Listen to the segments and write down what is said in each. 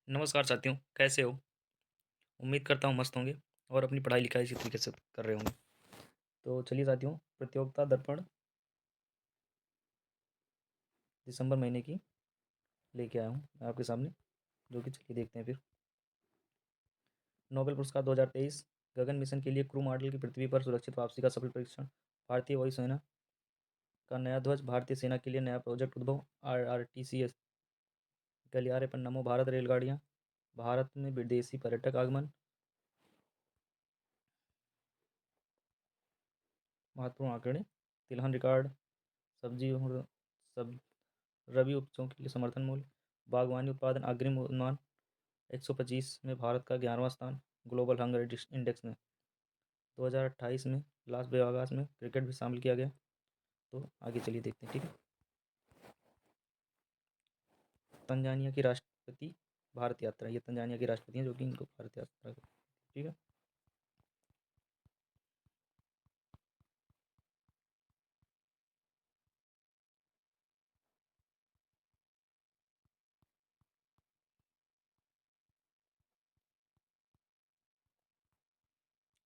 नमस्कार साथियों, कैसे हो? उम्मीद करता हूँ मस्त होंगे और अपनी पढ़ाई लिखाई इसी तरीके से कर रहे होंगे। तो चलिए साथियों, प्रतियोगिता दर्पण दिसंबर महीने की लेके आया हूँ मैं आपके सामने, जो कि चलिए देखते हैं फिर। नोबेल पुरस्कार 2023, गगन मिशन के लिए क्रू मॉडल की पृथ्वी पर सुरक्षित वापसी का सफल परीक्षण, भारतीय वायुसेना का नया ध्वज, भारतीय सेना के लिए नया प्रोजेक्ट उद्भव, RRTCS गलियारे पर नमो भारत रेलगाड़ियाँ, भारत में विदेशी पर्यटक आगमन, महत्वपूर्ण आंकड़े, तिलहन रिकॉर्ड, सब्जी और सब रबी उपजों के लिए समर्थन मूल्य, बागवानी उत्पादन अग्रिम अनुमान, 125 में भारत का 11वां स्थान, ग्लोबल हंगर इंडेक्स में। 2028 में लास वेगास में क्रिकेट भी शामिल किया गया। तो आगे चलिए देखते हैं, ठीक है। तंजानिया की राष्ट्रपति भारत यात्रा, ये तंजानिया के राष्ट्रपति हैं जो कि इनको भारत यात्रा कर, ठीक है।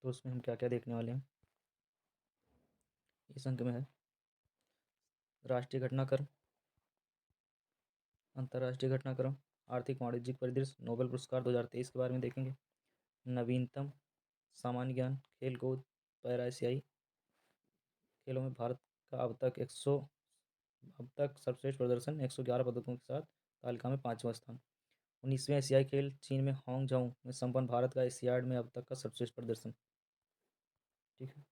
तो उसमें हम क्या क्या देखने वाले हैं, इस अंक में है राष्ट्रीय घटनाक्रम, अंतर्राष्ट्रीय घटनाक्रम, आर्थिक वाणिज्यिक परिदृश्य, नोबेल पुरस्कार 2023 के बारे में देखेंगे, नवीनतम सामान्य ज्ञान, खेल कूद, पैरा एशियाई खेलों में भारत का अब तक सर्वश्रेष्ठ प्रदर्शन 111 पदकों के साथ तालिका में 5वां स्थान। 19वें एशियाई खेल चीन में हांगझाऊ में संपन्न, भारत का एशियाड में अब तक का सर्वश्रेष्ठ प्रदर्शन, ठीक है।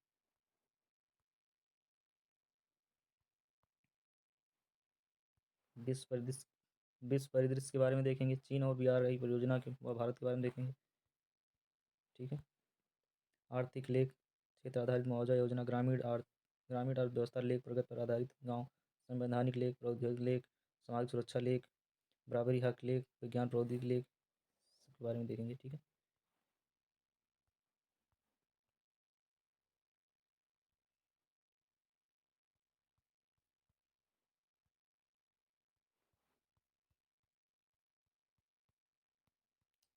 विश्व परिदृश्य के बारे में देखेंगे, चीन और BRI परियोजना के व भारत के बारे में देखेंगे, ठीक है। आर्थिक लेख, क्षेत्र आधारित मुआवजा योजना, ग्रामीण अर्थव्यवस्था लेख, प्रगति पर आधारित गांव, संवैधानिक लेख, प्रौद्योगिक लेख, सामाजिक सुरक्षा लेख, बराबरी हक लेख, विज्ञान प्रौद्योगिकी लेख के बारे में देखेंगे, ठीक है।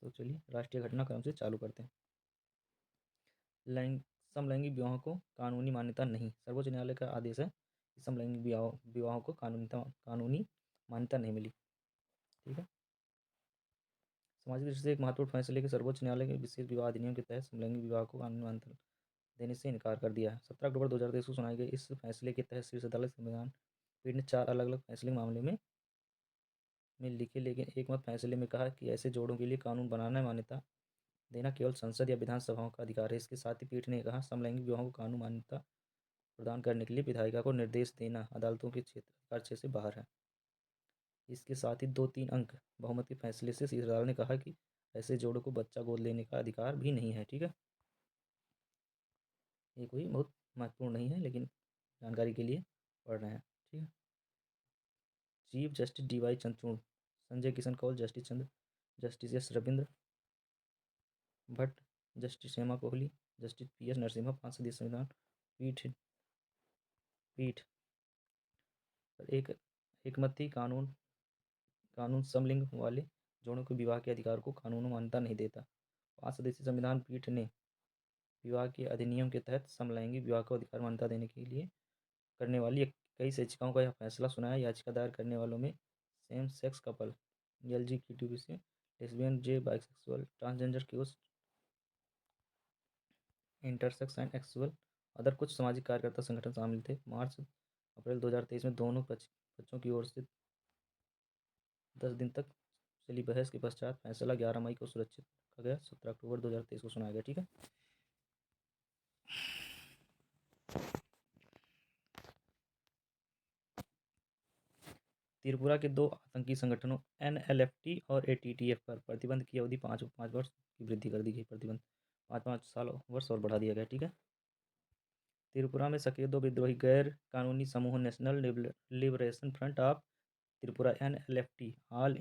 तो चलिए राष्ट्रीय घटनाक्रम से चालू करते हैं। लैंग समलैंगिक विवाहों को कानूनी मान्यता नहीं, सर्वोच्च न्यायालय का आदेश है कि समलैंगिक विवाहों को कानूनी मान्यता नहीं मिली, ठीक है। सामाजिक दृष्टि से एक महत्वपूर्ण फैसले के सर्वोच्च न्यायालय के विशेष विवाह अधिनियम के तहत समलैंगिक विवाह को कानूनी मान्यता देने से इनकार कर दिया है। 17 अक्टूबर 2023 को सुनाए गए इस फैसले के तहत शीर्ष अदालत संविधान पीठ ने 4 अलग अलग फैसले मामले में लिखे लेकिन एक मत फैसले में कहा कि ऐसे जोड़ों के लिए कानून बनाना, मान्यता देना केवल संसद या विधानसभाओं का अधिकार है। इसके साथ ही पीठ ने कहा समलैंगिक विवाहों को कानून मान्यता प्रदान करने के लिए विधायिका को निर्देश देना अदालतों के अधिकार क्षेत्र से बाहर है। इसके साथ ही 2-3 अंक बहुमत के फैसले से शीर्ष अदालत ने कहा कि ऐसे जोड़ों को बच्चा गोद लेने का अधिकार भी नहीं है, ठीक है। ये कोई बहुत महत्वपूर्ण नहीं है लेकिन जानकारी के लिए पढ़ रहे हैं, ठीक है। Chief justice DY Chandrachud, Sanjay Kishan Kaul, justice Chandra, justice S Ravindra Bhat, justice Hema Kohli, justice PS Narasimha, 5 सदस्यीय संविधान पीठ पीठ पर एक मत थी, कानून समलिंग वाले जोड़ों के विवाह के अधिकार को कानून मान्यता नहीं देता। 5 सदस्यीय संविधान पीठ ने विवाह के अधिनियम के तहत समलैंगिक विवाह को अधिकार मान्यता देने के लिए करने वाली कई याचिकाओं का यह फैसला सुनाया। याचिका दायर करने वालों में same sex couple, LGBTQ, lesbian, gay, bisexual, transgender, queers, intersex and asexual other कुछ सामाजिक कार्यकर्ता संगठन शामिल थे। मार्च अप्रैल 2023 में दोनों पक्षों की ओर से 10 दिन तक चली बहस के पश्चात फैसला 11 मई को सुरक्षित रखा गया। 17 अक्टूबर 2023 को सुनाया गया, ठीक है। त्रिपुरा के 2 आतंकी संगठनों NLFT और ATTF पर प्रतिबंध की अवधि 5 वर्ष की वृद्धि कर दी गई। प्रतिबंध 5 वर्ष और बढ़ा दिया गया, ठीक है। त्रिपुरा में सक्रिय 2 विद्रोही गैर कानूनी समूह national liberation front of Tripura NLFT all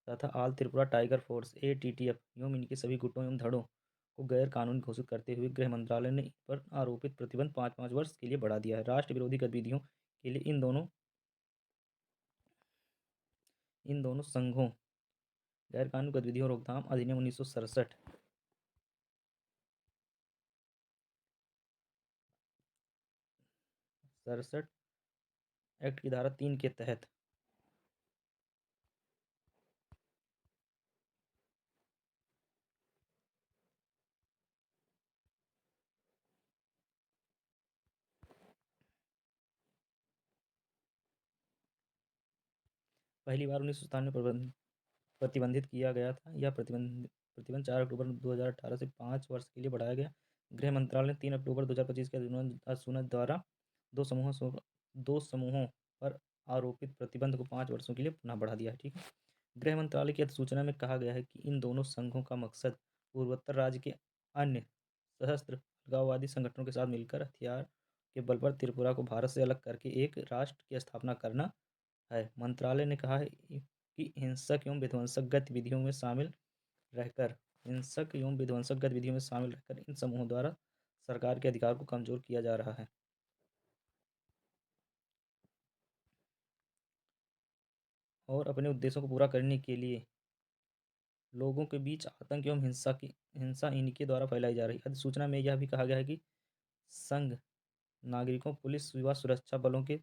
तथा all Tripura tiger force ATTF एवं इनके सभी गुटों एवं धड़ों को गैर कानूनी घोषित करते हुए गृह मंत्रालय ने इन पर आरोपित प्रतिबंध 5 वर्ष के लिए बढ़ा दिया है। राष्ट्र विरोधी गतिविधियों के लिए इन दोनों संघों गैर कानूनी गतिविधियों रोकथाम अधिनियम 1967। एक्ट की धारा 3 के तहत पहली बार 1997 में प्रतिबंधित किया गया था। यह प्रतिबंध 4 अक्टूबर 2018 से 5 वर्ष के लिए बढ़ाया गया। गृह मंत्रालय ने 3 अक्टूबर 2025 के अधिसूचना द्वारा दो समूहों पर आरोपित प्रतिबंध को 5 वर्षों के लिए पुनः बढ़ा दिया है। ठीक है। गृह मंत्रालय की अधिसूचना में कहा गया है कि इन दोनों संघों का मकसद पूर्वोत्तर राज्य के अन्य सशस्त्र अलगाववादी संगठनों के साथ मिलकर हथियार के बल पर त्रिपुरा को भारत से अलग करके एक राष्ट्र की स्थापना करना है। मंत्रालय ने कहा है कि हिंसक एवं विध्वंसक गतिविधियों में शामिल रहकर इन समूहों द्वारा सरकार के अधिकार को कमजोर किया जा रहा है और अपने उद्देश्यों को पूरा करने के लिए लोगों के बीच आतंक एवं हिंसा इनके द्वारा फैलाई जा रही है। अधिसूचना में यह भी कहा गया है कि संघ नागरिकों, पुलिस व सुरक्षा बलों के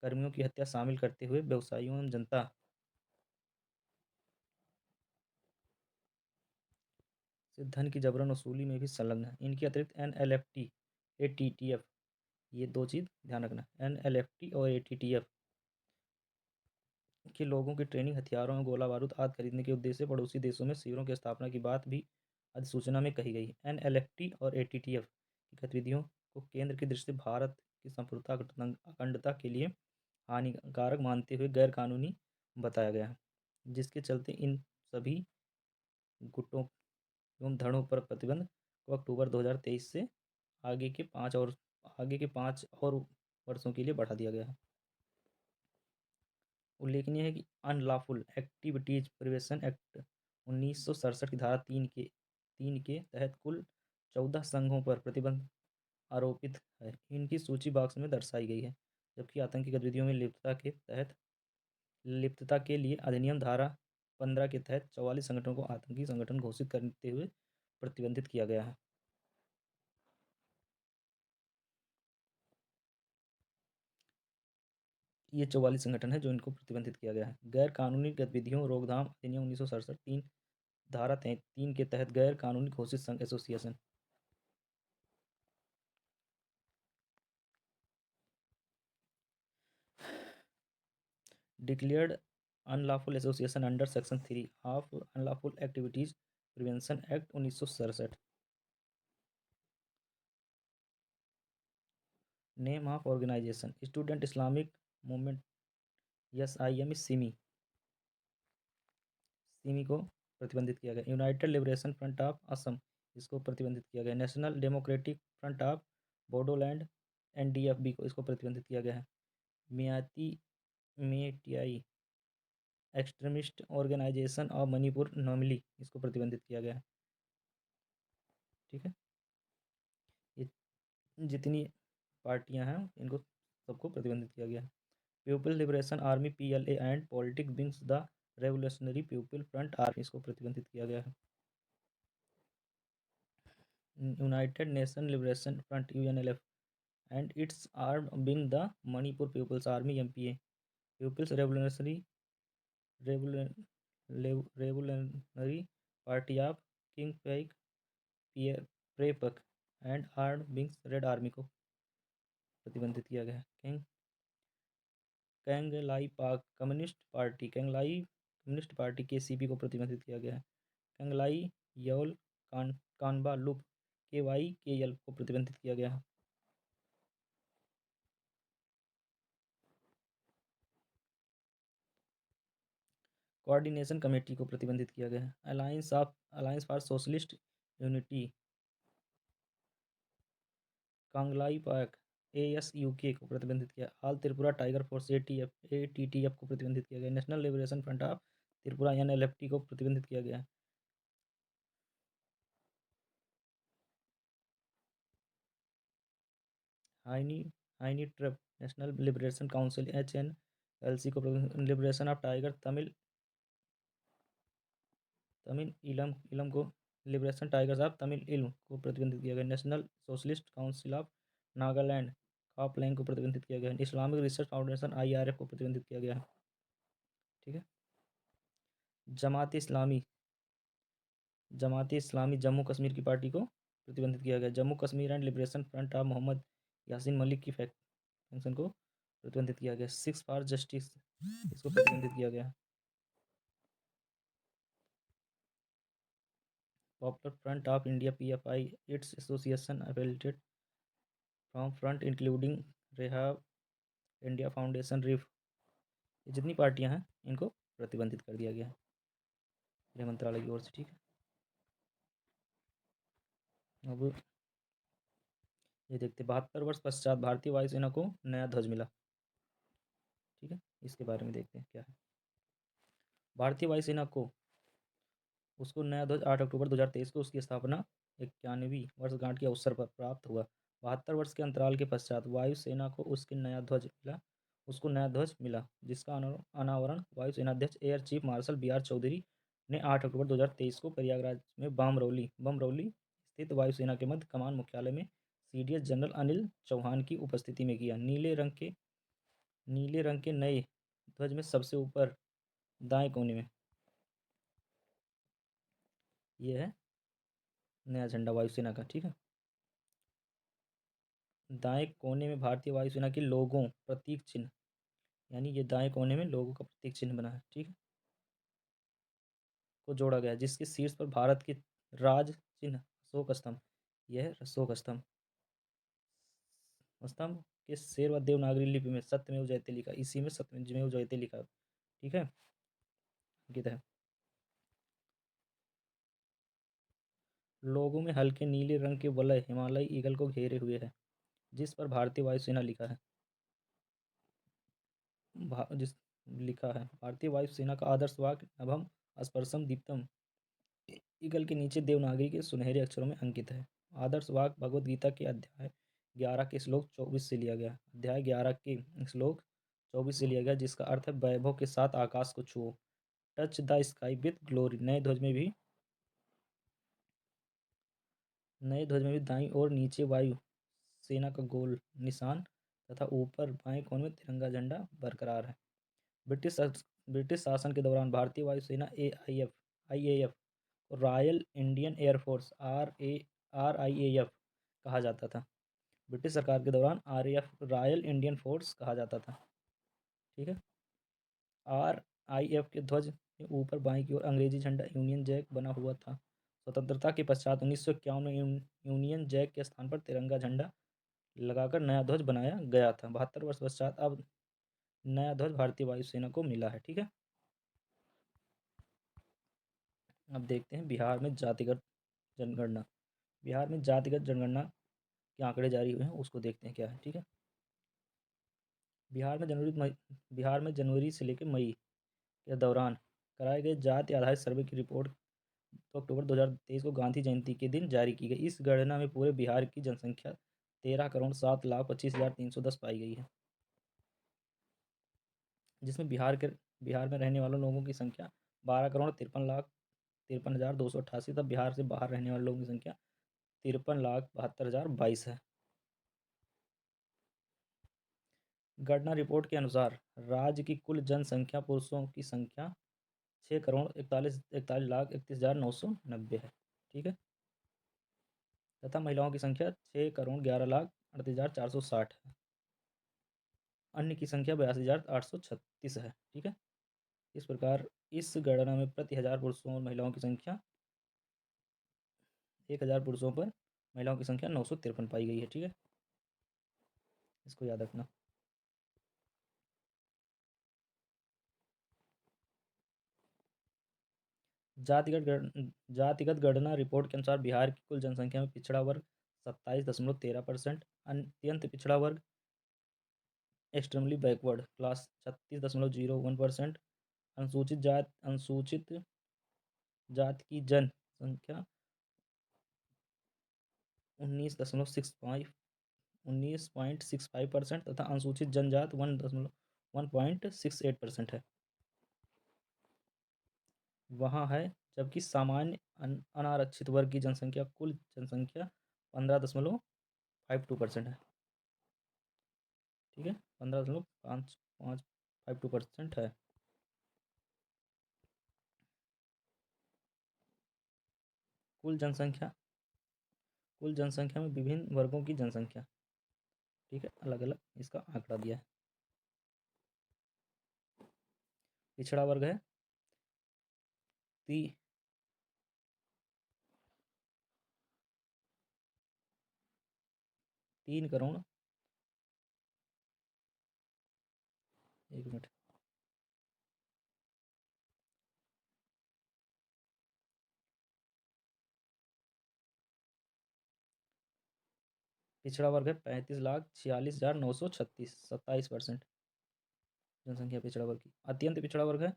कर्मियों की हत्या शामिल करते हुए व्यवसायियों एवं जनता से धन की जबरन वसूली में भी संलग्न है। इनके अतिरिक्त NLFT, ATTF, ये दो चीज़ ध्यान रखना। NLFT और ATTF के लोगों की ट्रेनिंग, हथियारों और गोला बारूद आदि खरीदने के उद्देश्य से पड़ोसी देशों में शिविरों की स्थापना की बात भी अधिसूचना में कही गई है। NLFT और ATTF की गतिविधियों को केंद्र की दृष्टि से भारत की संप्रभुता अखंडता के लिए हानिकारक मानते हुए गैर कानूनी बताया गया है, जिसके चलते इन सभी गुटों एवं धड़ों पर प्रतिबंध को अक्टूबर 2023 से आगे के 5 और वर्षों के लिए बढ़ा दिया गया है। उल्लेखनीय है कि अनलॉफुल एक्टिविटीज प्रिवेंशन एक्ट 1967 की धारा 3 के तहत कुल 14 संघों पर प्रतिबंध आरोपित है। इनकी सूची बॉक्स में दर्शाई गई है, जबकि आतंकी गतिविधियों में लिप्तता के लिए अधिनियम धारा 15 के तहत 44 संगठनों को आतंकी संगठन घोषित करते हुए प्रतिबंधित किया गया है। ये 44 संगठन है जो इनको प्रतिबंधित किया गया है। गैर कानूनी गतिविधियों रोकथाम अधिनियम 1967 धारा 3 के तहत गैर कानूनी घोषित संघ association declared unlawful association under section 3 of unlawful activities prevention act 1967। Name of organisation student Islamic movement SIM SIMI को प्रतिबंधित किया गया। United liberation front of Assam, इसको प्रतिबंधित किया गया। National democratic front of Bodoland NDFB को इसको प्रतिबंधित किया गया है। Meitei extremist organisation of Manipur normally, इसको प्रतिबंधित किया गया है। ठीक है। ये जितनी पार्टियां हैं इनको सबको प्रतिबंधित किया गया है। People liberation army PLA and politic wings the revolutionary people front army, इसको प्रतिबंधित किया गया है। United nation liberation front UNLF and its arm being the Manipur People's Army MPA, People's Revolutionary Party of King Paik Prepak and Armed Wings Red Army को प्रतिबंधित किया गया है। कैंगलाई कम्युनिस्ट पार्टी KCP को प्रतिबंधित किया गया है। कैंगलाई यौल कानबा लुप KYKL को प्रतिबंधित किया गया है। कोऑर्डिनेशन कमेटी को प्रतिबंधित किया गया है। Alliance for socialist unity Kangleipak ASUK को प्रतिबंधित किया। All Tripura tiger force ATTF को प्रतिबंधित किया गया। National liberation front of Tripura NLFT को प्रतिबंधित किया गया। Hynniewtrep national liberation council HNLC को liberation of tiger Tamil Eelam Eelam को लिबरेशन टाइगर्स ऑफ तमिल इल्म को प्रतिबंधित किया गया। National socialist council of Nagaland Khaplang को प्रतिबंधित किया गया है। इस्लामिक रिसर्च फाउंडेशन IRF को प्रतिबंधित किया गया है। ठीक है। जमात इस्लामी जम्मू कश्मीर की पार्टी को प्रतिबंधित किया गया। Jammu Kashmir and liberation front of Mohammad Yasin Malik की फैक्शन को प्रतिबंधित किया गया। सिक्स फॉर जस्टिस इसको प्रतिबंधित किया गया। Popular front of India PFI its association affiliated from front including Rehab India foundation RIF, ये जितनी पार्टियां हैं इनको प्रतिबंधित कर दिया गया है गृह मंत्रालय की ओर से। ठीक है। अब ये देखते 72 वर्ष पश्चात भारतीय वायुसेना को नया ध्वज मिला। ठीक है, इसके बारे में देखते हैं क्या है। भारतीय वायुसेना को उसको नया ध्वज 8 अक्टूबर 2023 को उसकी स्थापना 91वीं वर्षगांठ के अवसर पर प्राप्त हुआ। 72 वर्ष के अंतराल के पश्चात वायुसेना को उसको नया ध्वज मिला, जिसका अनावरण वायुसेनाध्यक्ष air chief marshal BR Chaudhari ने 8 अक्टूबर 2023 को प्रयागराज में बमरौली स्थित वायुसेना के मध्य कमान मुख्यालय में CDS जनरल अनिल चौहान की उपस्थिति में किया। नीले रंग के नए ध्वज में सबसे ऊपर दाएं कोने में ये है नया झंडा वायुसेना का। ठीक है। दाएं कोने में भारतीय वायुसेना के लोगों प्रतीक चिन्ह, यानी ये दाएं कोने में लोगों का प्रतीक चिन्ह बना है। ठीक है, को जोड़ा गया, जिसके शीर्ष पर भारत के राज चिन्ह अशोक स्तंभ, यह है अशोक स्तंभ स्तंभ के शेर व देवनागरी लिपि में सत्यमेव जयते लिखा, इसी में सत्यमेव जयते लिखा। ठीक है, अंकित है। लोगों में हल्के नीले रंग के वलय हिमालयी ईगल को घेरे हुए है, जिस पर भारतीय वायुसेना लिखा है। जिस लिखा है भारतीय वायुसेना का आदर्श वाक्य नभम स्पर्शम दीप्तम ईगल के नीचे देवनागरी के सुनहरे अक्षरों में अंकित है। आदर्श वाक्य भगवद गीता के अध्याय 11 के श्लोक 24 से लिया गया। अध्याय 11 के श्लोक 24 से लिया गया, जिसका अर्थ है वैभव के साथ आकाश को छुओ, touch the sky with glory. नए ध्वज में भी दाईं और नीचे वायु सेना का गोल निशान तथा ऊपर बाएं कोने में तिरंगा झंडा बरकरार है। ब्रिटिश शासन के दौरान भारतीय वायुसेना IAF और रॉयल इंडियन एयरफोर्स RIAF कहा जाता था। ब्रिटिश सरकार के दौरान RAF रॉयल इंडियन फोर्स कहा जाता था। ठीक है। RIF के ध्वज के ऊपर बाईं की ओर अंग्रेजी झंडा यूनियन जैक बना हुआ था। स्वतंत्रता के पश्चात 1951 में यूनियन जैक के स्थान पर तिरंगा झंडा लगाकर नया ध्वज बनाया गया था। 72 वर्ष पश्चात अब नया ध्वज भारतीय वायुसेना को मिला है। ठीक है। अब देखते हैं बिहार में जातिगत जनगणना। बिहार में जातिगत जनगणना के आंकड़े जारी हुए हैं, उसको देखते हैं क्या है। ठीक है। बिहार में जनवरी से लेकर मई के दौरान कराए गए जाति आधारित सर्वे की रिपोर्ट तो अक्टूबर 2023 को गांधी जयंती के दिन जारी की गई। इस गणना में पूरे बिहार की जनसंख्या 13,07,25,310 पाई गई है, जिसमें बिहार में रहने वाले लोगों की संख्या 12,53,53,288 तब बिहार से बाहर रहने वाले लोगों की संख्या 53,72,022 है। गणना रिपोर्ट के अनुसार राज्य की कुल जनसंख्या पुरुषों की संख्या 6,41,31,31,990 है। ठीक है। तथा महिलाओं की संख्या 6,11,38,460 है। अन्य की संख्या 82,836 है। ठीक है। इस प्रकार इस गणना में प्रति 1000 पुरुषों और महिलाओं की संख्या 1000 पुरुषों पर महिलाओं की संख्या 953 पाई गई है। ठीक है, इसको याद रखना। जातिगत गणना रिपोर्ट के अनुसार बिहार की कुल जनसंख्या में पिछड़ा वर्ग 27.13%, अत्यंत पिछड़ा वर्ग एक्सट्रीमली बैकवर्ड क्लास 36.01%, अनुसूचित जाति की जनसंख्या 19.65% तथा अनुसूचित जनजात 1.68% है। वहाँ है जबकि सामान्य अनारक्षित वर्ग की जनसंख्या कुल जनसंख्या 15.52% है। ठीक है, 15.5552% है। कुल जनसंख्या में विभिन्न वर्गों की जनसंख्या, ठीक है, अलग अलग इसका आंकड़ा दिया है। पिछड़ा वर्ग है 3 करोड़, एक मिनट, पिछड़ा वर्ग है 35,46,936, 27% जनसंख्या पिछड़ा वर्ग की। अत्यंत पिछड़ा वर्ग है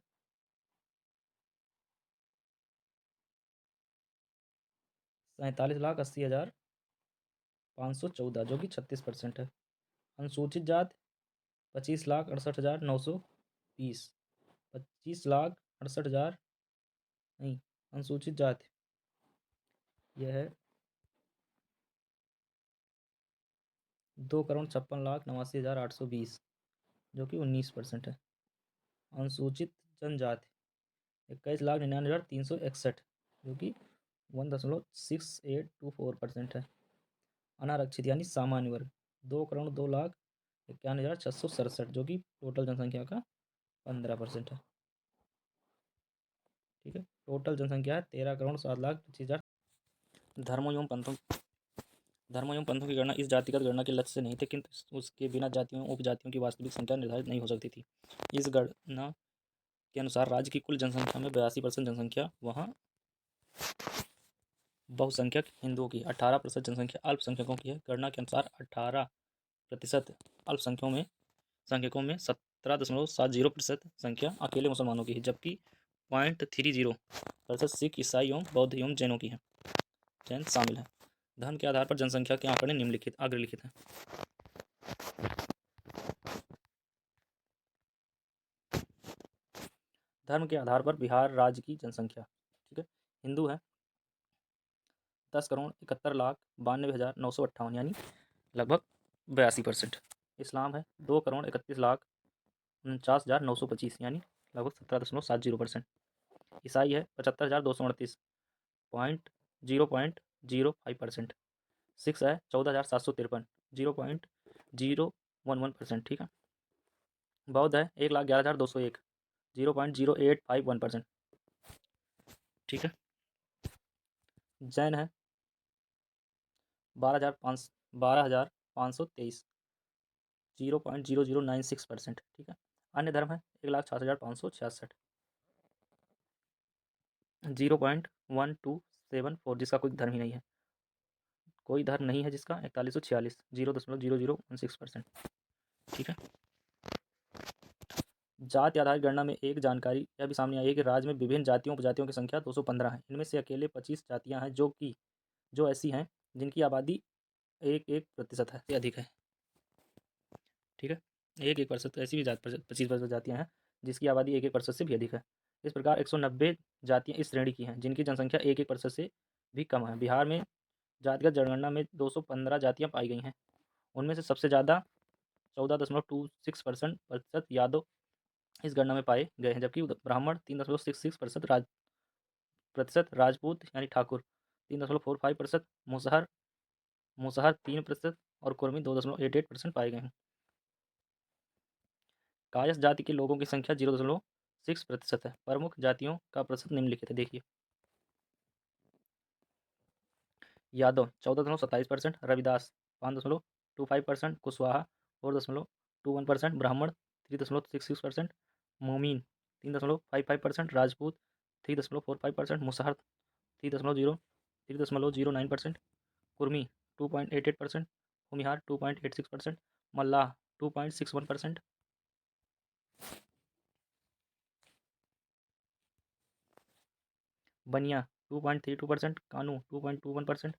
47,80,514, जो कि 36% है। अनुसूचित जात 25,68,920, 25,68,000 नहीं, अनुसूचित जात यह है 2,56,89,820, जो कि 19% है। अनुसूचित जनजाति 21,99,361, जो कि 1.6824% है। अनारक्षित यानी सामान्य वर्ग 2,02,51,667, जो कि टोटल जनसंख्या का 15% है। ठीक है, टोटल जनसंख्या है 13,07,25,000। धर्मों एवं पंथों की गणना इस जातिगत गणना के लक्ष्य से नहीं थे, किंतु उसके बिना जातियों एवं उपजातियों की वास्तविक संख्या निर्धारित नहीं हो सकती थी। इस गणना के अनुसार राज्य की कुल जनसंख्या में 82% जनसंख्या वहाँ बहुसंख्यक हिंदुओं की, 18% जनसंख्या अल्पसंख्यकों की है। गणना के अनुसार 18% अल्पसंख्यकों में 17.70% संख्या अकेले मुसलमानों की है, जबकि 0.30% सिख, ईसाई एवं बौद्ध एवं जैनों की है। जैन शामिल है। धर्म के आधार पर जनसंख्या के आंकड़े अग्रलिखित हैं। धर्म के आधार पर बिहार राज्य की जनसंख्या, ठीक है, हिंदू है 10,71,92,958, यानी लगभग 82%। इस्लाम है 2,31,49,925, यानी लगभग 17.70%। ईसाई है 75,238, 0.05%। सिक्स है 14,753, 0.011%। ठीक है, बौद्ध है 1,11,201, 0.0851%। ठीक है, जैन है 12,523, 0.0096%। ठीक है, अन्य धर्म है 1,66,566, 0.1274, जिसका कोई धर्म ही नहीं है, कोई धर्म नहीं है जिसका 4146, 0.0016%। ठीक है, जाति आधारित गणना में एक जानकारी यह भी सामने आई है कि राज्य में विभिन्न जातियों उपजातियों की संख्या 215 है। इनमें से अकेले 25 जातियां हैं जो ऐसी हैं जिनकी आबादी 1% है से अधिक है। ठीक है, 1% ऐसी भी 25% जातियां हैं जिसकी आबादी 1% से भी अधिक है। इस प्रकार 190 जातियां इस श्रेणी की हैं जिनकी जनसंख्या 1% से भी कम है। बिहार में जातिगत जनगणना में 215 जातियां पाई गई हैं। उनमें से सबसे ज़्यादा 14.26% यादव इस गणना में पाए गए हैं, जबकि ब्राह्मण 3.66%, राजपूत यानी ठाकुर 3.45%, मुसहर 3% और कुर्मी 2.88% पाए गए हैं। कायस्थ जाति के लोगों की संख्या 0.6% है। प्रमुख जातियों का प्रतिशत निम्नलिखित है, देखिए। यादव 14.27%, रविदास 5.25%, कुशवाहा 4.21%, ब्राह्मण 3.66%, मोमीन 3.55%, राजपूत 3.45%, मुसहर 3.09%, कुर्मी 2.88%, भूमिहार 2.86%, मल्लाह 2.61%, बनिया 2.32%, कानू 2.21%,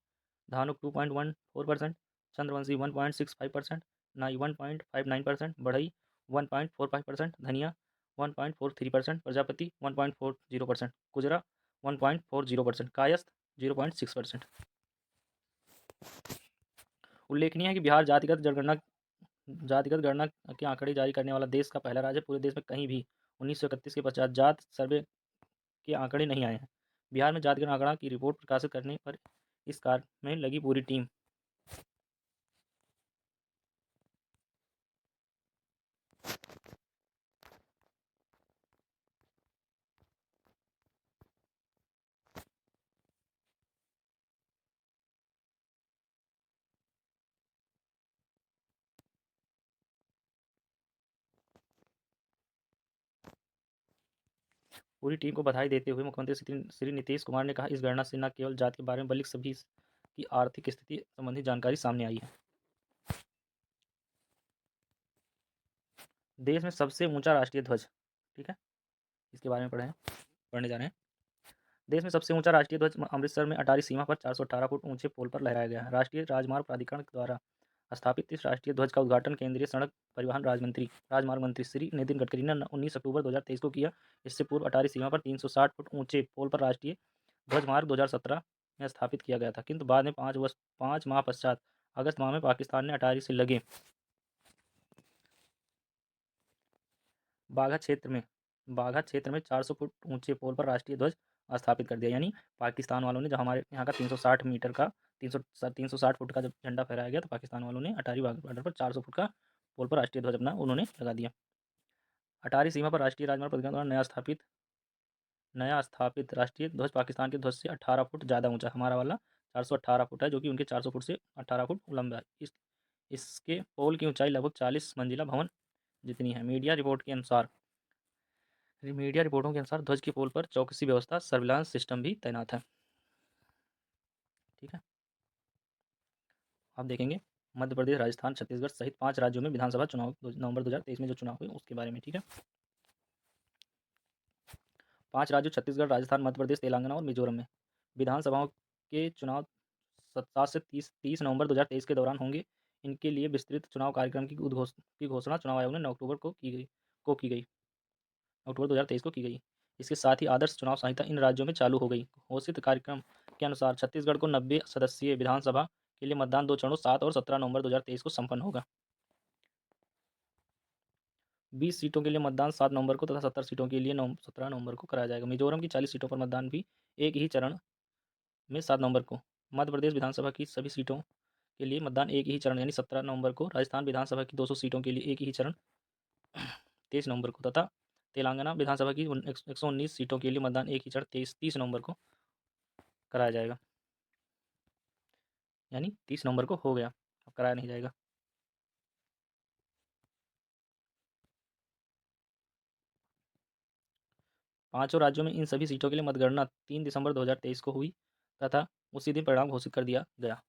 धानुक 2.14%, चंद्रवंशी 1.65%, नाई 1.59%, बढ़ई 1.45%, धनिया 1.43%, प्रजापति 1.40%, गुजरा 1.40%, कायस्थ 0.6%। उल्लेखनीय है कि बिहार जातिगत गणना के आंकड़े जारी करने वाला देश का पहला राज्य है। पूरे देश में कहीं भी 1931 के पश्चात जात सर्वे के आंकड़े नहीं आए हैं। बिहार में जातिगत आंकड़ा की रिपोर्ट प्रकाशित करने पर इस कार्य में लगी पूरी टीम। पूरी टीम को बधाई देते हुए मुख्यमंत्री श्री नीतीश कुमार ने कहा, इस गणना से न केवल जाति के बारे में बल्कि सभी की आर्थिक स्थिति संबंधी जानकारी सामने आई है। देश में सबसे ऊंचा राष्ट्रीय ध्वज, ठीक है, इसके बारे में पढ़ने जा रहे हैं। देश में सबसे ऊंचा राष्ट्रीय ध्वज अमृतसर में अटारी सीमा पर 418 फुट ऊंचे पोल पर लहराया गया है। राष्ट्रीय राजमार्ग प्राधिकरण द्वारा स्थापित इस राष्ट्रीय ध्वज का उद्घाटन केंद्रीय सड़क परिवहन राजमार्ग मंत्री श्री नितिन गडकरी ने 19 अक्टूबर 2023 को किया। इससे पूर्व अटारी सीमा पर 360 फुट ऊंचे पोल पर राष्ट्रीय ध्वज मार्ग 2017 में स्थापित किया गया था, किंतु बाद में 5 माह पश्चात अगस्त माह में पाकिस्तान ने अटारी से लगे बाघा क्षेत्र में 400 फुट ऊंचे पोल पर राष्ट्रीय ध्वज स्थापित कर दिया। यानी पाकिस्तान वालों ने, जब हमारे यहाँ का 360 मीटर का 360 फुट का जब झंडा फहराया गया, तो पाकिस्तान वालों ने अटारी वाघा बॉर्डर पर 400 फुट का पोल पर राष्ट्रीय ध्वज अपना उन्होंने लगा दिया। अटारी सीमा पर राष्ट्रीय राजमार्ग प्राधिकरण द्वारा नया स्थापित राष्ट्रीय ध्वज पाकिस्तान के ध्वज से 18 फुट ज़्यादा ऊंचा, हमारा वाला 418 फुट है, जो कि उनके 400 फुट से 18 फुट लंबा है। इसके पोल की ऊंचाई लगभग 40 मंजिला भवन जितनी है। मीडिया रिपोर्टों के अनुसार ध्वज के पोल पर चौकसी व्यवस्था, सर्विलांस सिस्टम भी तैनात है। ठीक है, अब देखेंगे मध्य प्रदेश, राजस्थान, छत्तीसगढ़ सहित 5 राज्यों में विधानसभा चुनाव नवंबर 2023 में जो चुनाव हुए उसके बारे में। ठीक है, 5 राज्यों छत्तीसगढ़, राजस्थान, मध्य प्रदेश, तेलंगाना और मिजोरम में विधानसभाओं के चुनाव 7 से 30 नवंबर 2023 के दौरान होंगे। इनके लिए विस्तृत चुनाव कार्यक्रम की घोषणा चुनाव आयोग ने 9 अक्टूबर को की गई अक्टूबर 2023 को की गई। इसके साथ ही आदर्श चुनाव संहिता इन राज्यों में चालू हो गई। घोषित कार्यक्रम के अनुसार छत्तीसगढ़ को 90 सदस्यीय विधानसभा के लिए मतदान 2 चरणों 7 और 17 नवंबर 2023 को संपन्न होगा। 20 सीटों के लिए मतदान 7 नवंबर को तथा 70 सीटों के लिए 17 नवंबर को कराया जाएगा। मिजोरम की 40 सीटों पर मतदान भी एक ही चरण में 7 नवंबर को। मध्य प्रदेश विधानसभा की सभी सीटों के लिए मतदान एक ही चरण यानी 17 नवंबर को। राजस्थान विधानसभा की 200 सीटों के लिए एक ही चरण 23 नवंबर को तथा तेलंगाना विधानसभा की 119 सीटों के लिए मतदान एक ही चरण 30 नवंबर को कराया जाएगा। यानी 30 नवंबर को हो गया, अब कराया नहीं जाएगा। पांचों राज्यों में इन सभी सीटों के लिए मतगणना 3 दिसंबर 2023 को हुई तथा उसी दिन परिणाम घोषित कर दिया गया।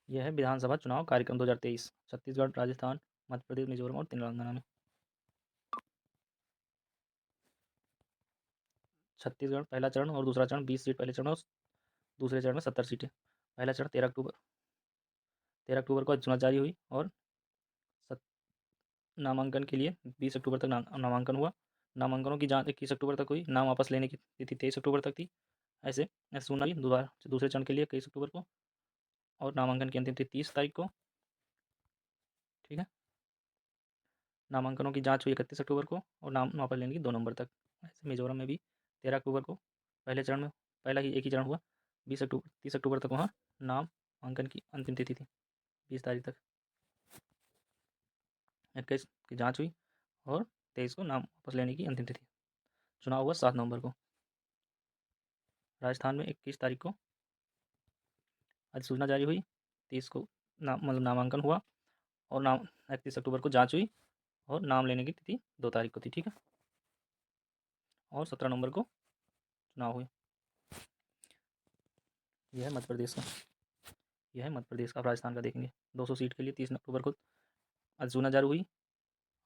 यह है विधानसभा चुनाव कार्यक्रम 2023 छत्तीसगढ़, राजस्थान, मध्य प्रदेश, मिजोरम और तेलंगाना में। छत्तीसगढ़ पहला चरण और दूसरा चरण 20 सीट पहले चरण और दूसरे चरण में 70 सीटें। पहला चरण 13 अक्टूबर को चुनाव जारी हुई और नामांकन के लिए 20 अक्टूबर तक नामांकन हुआ। नामांकनों की जांच 21 अक्टूबर तक हुई। नाम वापस लेने की तिथि 23 अक्टूबर तक थी। ऐसे सुना दूसरे चरण के लिए 21 अक्टूबर को और नामांकन की अंतिम तिथि 30 तारीख को। ठीक है, नामांकनों की जांच हुई 31 अक्टूबर को और नाम वापस लेने की 2 नवंबर तक। ऐसे मिजोरम में भी 13 अक्टूबर को पहले चरण में पहला ही एक ही चरण हुआ। 30 अक्टूबर तक वहाँ नामांकन की अंतिम तिथि थी 20 तारीख तक। 21 की जांच हुई और 23 को नाम वापस लेने की अंतिम तिथि। चुनाव हुआ 7 नवंबर को। राजस्थान में 21 तारीख को अधिसूचना जारी हुई। 30 को नामांकन हुआ और 31 अक्टूबर को जांच हुई और नाम लेने की तिथि 2 तारीख को थी। ठीक है, और 17 नवंबर को चुनाव हुए। यह है मध्य प्रदेश का। राजस्थान का देखेंगे 200 सीट के लिए 30 अक्टूबर को अधिसूचना जारी हुई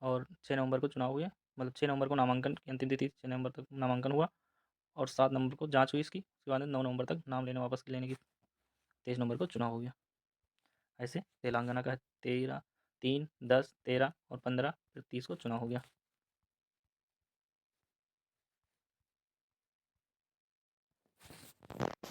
और 6 नवंबर को चुनाव हुए। मतलब 6 नवंबर को नामांकन की अंतिम तिथि, 6 नवंबर तक नामांकन हुआ और 7 नवंबर को जाँच हुई इसकी, उसके बाद 9 नवंबर तक नाम लेने वापस लेने की 23 नवंबर को चुनाव हो गया। ऐसे तेलंगाना का 13, 3, 10, 13 और 15 फिर 30 को चुनाव हो गया।